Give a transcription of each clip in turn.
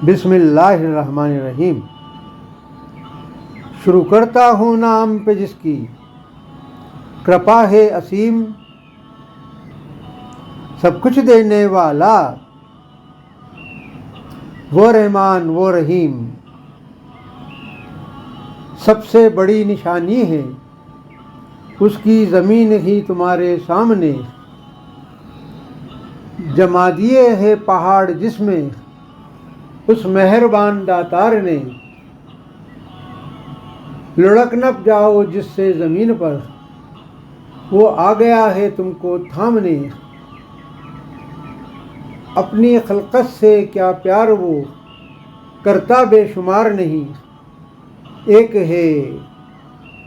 बिस्मिल्लाहिर्रहमानिर्रहीम। शुरू करता हूँ नाम पे जिसकी कृपा है असीम, सब कुछ देने वाला वो रहमान वो रहीम। सबसे बड़ी निशानी है उसकी ज़मीन ही तुम्हारे सामने, जमा दिए है पहाड़ जिसमें उस मेहरबान दातार ने। लुढ़क न जाओ जिससे ज़मीन पर, वो आ गया है तुमको थामने। अपनी खलकत से क्या प्यार वो करता बेशुमार नहीं। एक है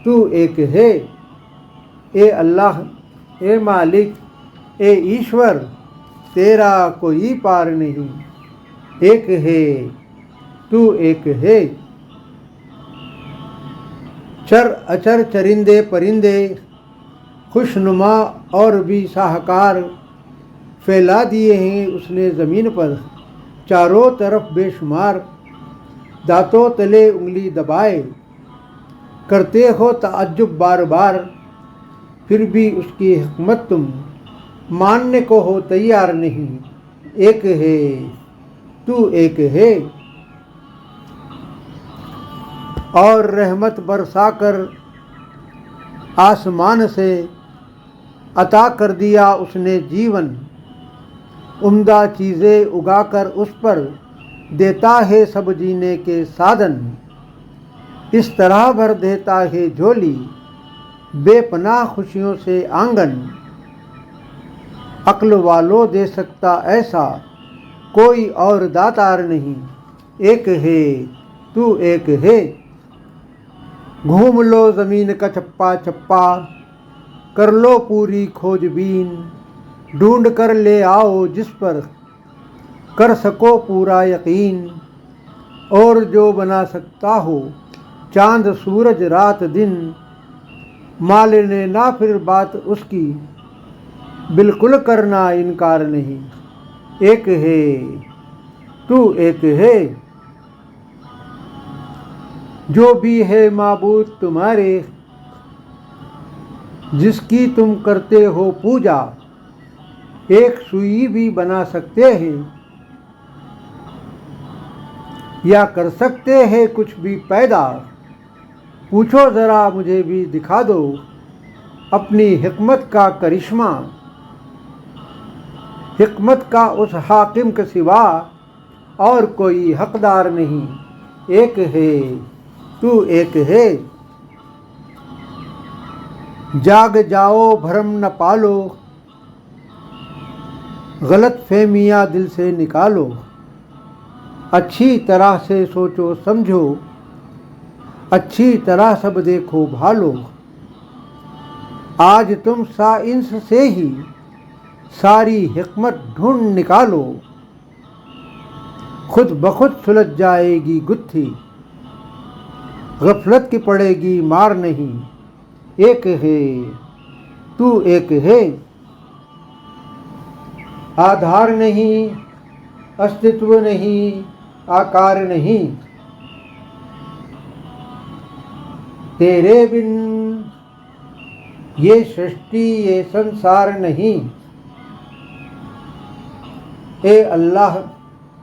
तू एक है, ए अल्लाह ए मालिक ए ईश्वर, तेरा कोई पार नहीं। एक है तू एक है। चर अचर चरिंदे परिंदे खुशनुमा और भी शाहकार फैला दिए हैं उसने ज़मीन पर चारों तरफ बेशुमार। दांतों तले उंगली दबाए करते हो ताज्जुब बार बार, फिर भी उसकी हिकमत तुम मानने को हो तैयार नहीं। एक है तू एक है। और रहमत बरसाकर आसमान से अता कर दिया उसने जीवन, उम्दा चीज़ें उगाकर उस पर देता है सब जीने के साधन। इस तरह भर देता है झोली बेपनाह खुशियों से आंगन। अक्ल वालों दे सकता ऐसा कोई और दातार नहीं। एक है तू एक है। घूम लो ज़मीन का चप्पा चप्पा, कर लो पूरी खोजबीन, ढूंढ कर ले आओ जिस पर कर सको पूरा यकीन। और जो बना सकता हो चांद सूरज रात दिन, मान लेने ना फिर बात उसकी, बिल्कुल करना इनकार नहीं। एक है तू एक है। जो भी है माबूद तुम्हारे जिसकी तुम करते हो पूजा, एक सुई भी बना सकते हैं या कर सकते हैं कुछ भी पैदा। पूछो ज़रा मुझे भी दिखा दो अपनी हिकमत का करिश्मा। हिकमत का उस हाकिम के सिवा और कोई हकदार नहीं। एक है तू एक है। जाग जाओ भरम न पालो, गलत फहमियाँ दिल से निकालो। अच्छी तरह से सोचो समझो, अच्छी तरह सब देखो भालो। आज तुम साइंस से ही सारी हिकमत ढूंढ निकालो, खुद बखुद सुलझ जाएगी गुत्थी, गफलत की पड़ेगी मार नहीं। एक है तू एक है। आधार नहीं, अस्तित्व नहीं, आकार नहीं, तेरे बिन ये सृष्टि ये संसार नहीं। ए अल्लाह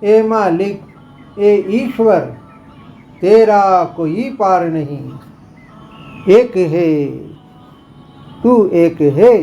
ए मालिक ए ईश्वर, तेरा कोई पार नहीं। एक है तू एक है।